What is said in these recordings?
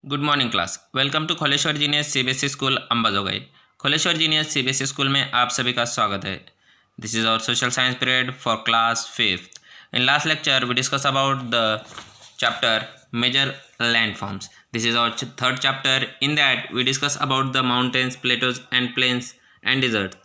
Good morning class. Welcome to Kholeshwar genius CBSE school Ambajogai. Kholeshwar genius CBSE school में आप सभी का स्वागत है। This is our social science period for class 5th। In last lecture we discuss about the chapter major land forms. This is our third chapter. In that we discuss about the mountains, plateaus and plains and desert.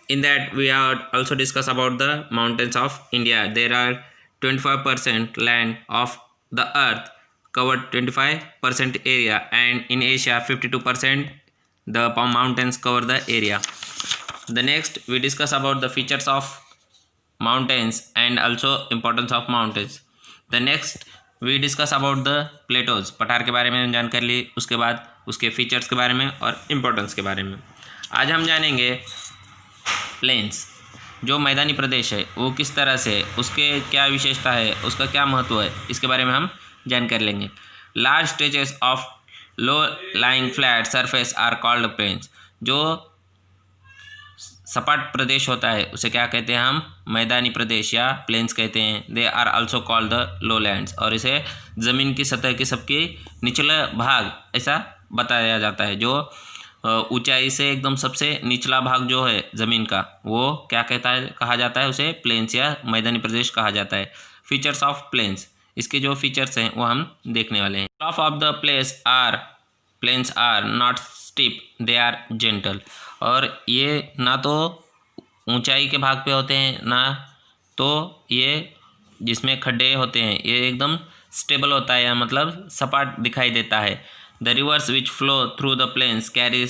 In that we are also discuss about the mountains of India. There are 25% land of the earth covered 25% area, and in Asia 52% the mountains cover the area. The next we discuss about the features of mountains and also importance of mountains. The next we discuss about the plateaus. पठार के बारे में जानकारी ली, उसके बाद उसके features के बारे में और इम्पोर्टेंस के बारे में। आज हम जानेंगे प्लेन्स, जो मैदानी प्रदेश है वो किस तरह से, उसके क्या विशेषता है, उसका क्या महत्व है, इसके बारे में हम जानकारी लेंगे। Large stretches of low lying flat surface are called plains. जो सपाट प्रदेश होता है उसे क्या कहते हैं हम? मैदानी प्रदेश या प्लेन्स कहते हैं। They are also called the low lands. और इसे ज़मीन की सतह के सबके निचला भाग ऐसा बताया जाता है। जो ऊंचाई से एकदम सबसे निचला भाग जो है ज़मीन का, वो क्या कहा जाता है? उसे प्लेन्स या मैदानी प्रदेश कहा जाता है। फीचर्स ऑफ प्लेन्स, इसके जो फीचर्स हैं वो हम देखने वाले हैं। Top of the plains are not steep, they are gentle. और ये ना तो ऊंचाई के भाग पे होते हैं, ना तो ये जिसमें खड्डे होते हैं ये एकदम स्टेबल होता है, मतलब सपाट दिखाई देता है। The rivers which flow through the plains carry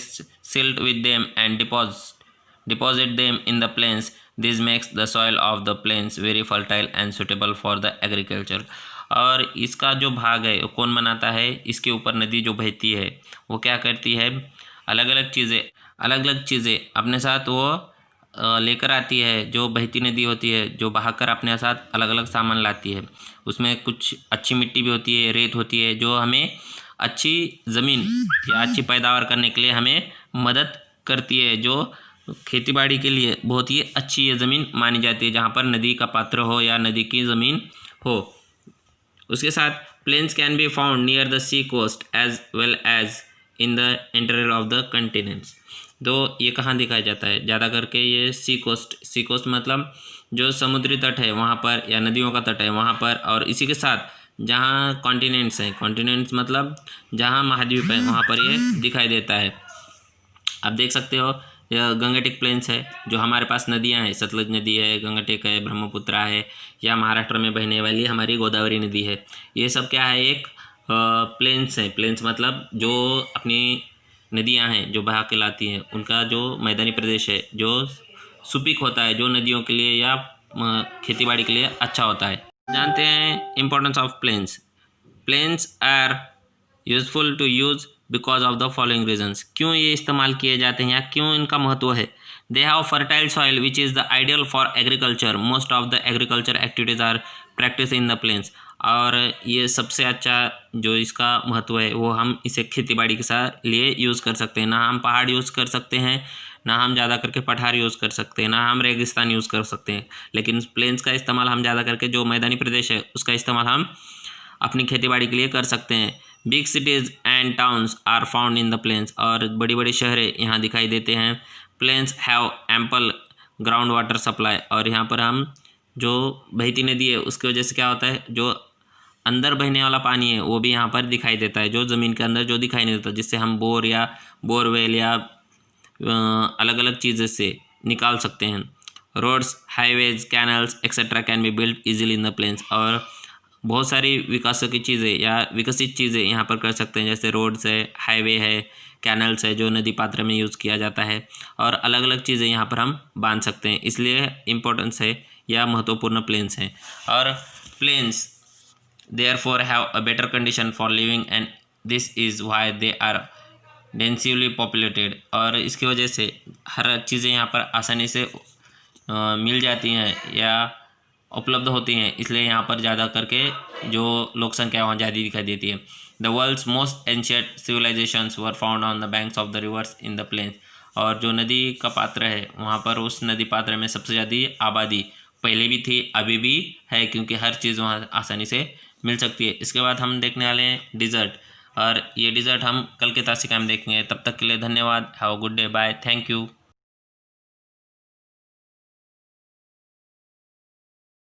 silt with them and deposit them in the plains. This makes the soil of the plains very fertile and suitable for the agriculture. और इसका जो भाग है वो कौन बनाता है? इसके ऊपर नदी जो बहती है वो क्या करती है? अलग अलग चीज़ें अपने साथ वो लेकर आती है। जो बहती नदी होती है, जो बहाकर अपने साथ अलग अलग सामान लाती है। उसमें कुछ अच्छी मिट्टी भी होती है, रेत होती है, जो हमें अच्छी ज़मीन या अच्छी पैदावार करने के लिए हमें मदद करती है। जो खेतीबाड़ी के लिए बहुत ही अच्छी ये ज़मीन मानी जाती है, जहाँ पर नदी का पात्र हो या नदी की ज़मीन हो। उसके साथ plains can be found near the sea coast as well as in the interior of the continents. तो ये कहाँ दिखाया जाता है? ज़्यादा करके ये सी कोस्ट मतलब जो समुद्री तट है वहाँ पर, या नदियों का तट है वहाँ पर। और इसी के साथ जहाँ कॉन्टिनेंट्स हैं, कॉन्टिनेंट्स मतलब जहाँ महाद्वीप है, वहाँ पर ये दिखाई देता है। आप देख सकते हो यह गंगेटिक प्लेन्स है, जो हमारे पास नदियाँ हैं, सतलज नदी है, गंगेटिक है, ब्रह्मपुत्रा है, या महाराष्ट्र में बहने वाली हमारी गोदावरी नदी है। ये सब क्या है? एक प्लेन्स है। प्लेन्स मतलब जो अपनी नदियाँ हैं जो बहा के लाती हैं, उनका जो मैदानी प्रदेश है जो सुपीक होता है, जो नदियों के लिए या खेतीबाड़ी के लिए अच्छा होता है। जानते हैं importance of plains. Plains are useful to use because of the following reasons. क्यों ये इस्तेमाल किए जाते हैं या क्यों इनका महत्व है? They have fertile soil which is the ideal for agriculture. Most of the agriculture activities are practice in the plains. और ये सबसे अच्छा जो इसका महत्व है वो हम इसे खेतीबाड़ी के साथ लिए यूज़ कर सकते हैं। ना हम पहाड़ यूज़ कर सकते हैं, ना हम ज़्यादा करके पठार यूज़ कर सकते हैं, ना हम रेगिस्तान यूज़ कर सकते हैं। लेकिन प्लेन्स का इस्तेमाल हम ज़्यादा करके, जो मैदानी प्रदेश है उसका इस्तेमाल हम अपनी खेतीबाड़ी के लिए कर सकते हैं। Big cities and towns are found in the plains. और बड़ी बड़ी शहरें यहाँ दिखाई देते हैं। Plains have ample ground water supply. और यहाँ पर हम जो बहती नदी है उसकी वजह से क्या होता है, जो अंदर बहने वाला पानी है वो भी यहाँ पर दिखाई देता है, जो ज़मीन के अंदर जो दिखाई नहीं देता, जिससे हम बोर या बोरवेल या अलग अलग चीज़ें से निकाल सकते हैं। Roads, highways, canals etcetera can be built easily in the plains. और बहुत सारी विकास की चीज़ें या विकसित चीज़ें यहाँ पर कर सकते हैं, जैसे रोड्स है, हाईवे है, कैनल्स है, जो नदी पात्र में यूज़ किया जाता है। और अलग अलग चीज़ें यहाँ पर हम बांध सकते हैं, इसलिए इम्पोर्टेंस है या महत्वपूर्ण प्लेन्स हैं। और plains therefore have a better condition for living and this is why they are densely populated. और इसकी वजह से हर चीज़ें यहाँ पर आसानी से मिल जाती हैं या उपलब्ध होती हैं, इसलिए यहाँ पर ज़्यादा करके जो लोक संख्या वहाँ ज़्यादा दिखाई देती है। The world's most ancient civilisations were found on the banks of the rivers in the plains. और जो नदी का पात्र है वहाँ पर, उस नदी पात्र में सबसे ज़्यादा आबादी पहले भी थी, अभी भी है, क्योंकि हर चीज़ वहाँ आसानी से मिल सकती है। इसके बाद हम देखने वाले हैं डिज़र्ट। और ये डिज़र्ट हम कल के तासिका में देखेंगे। तब तक के लिए धन्यवाद। Have a good day, bye, thank you.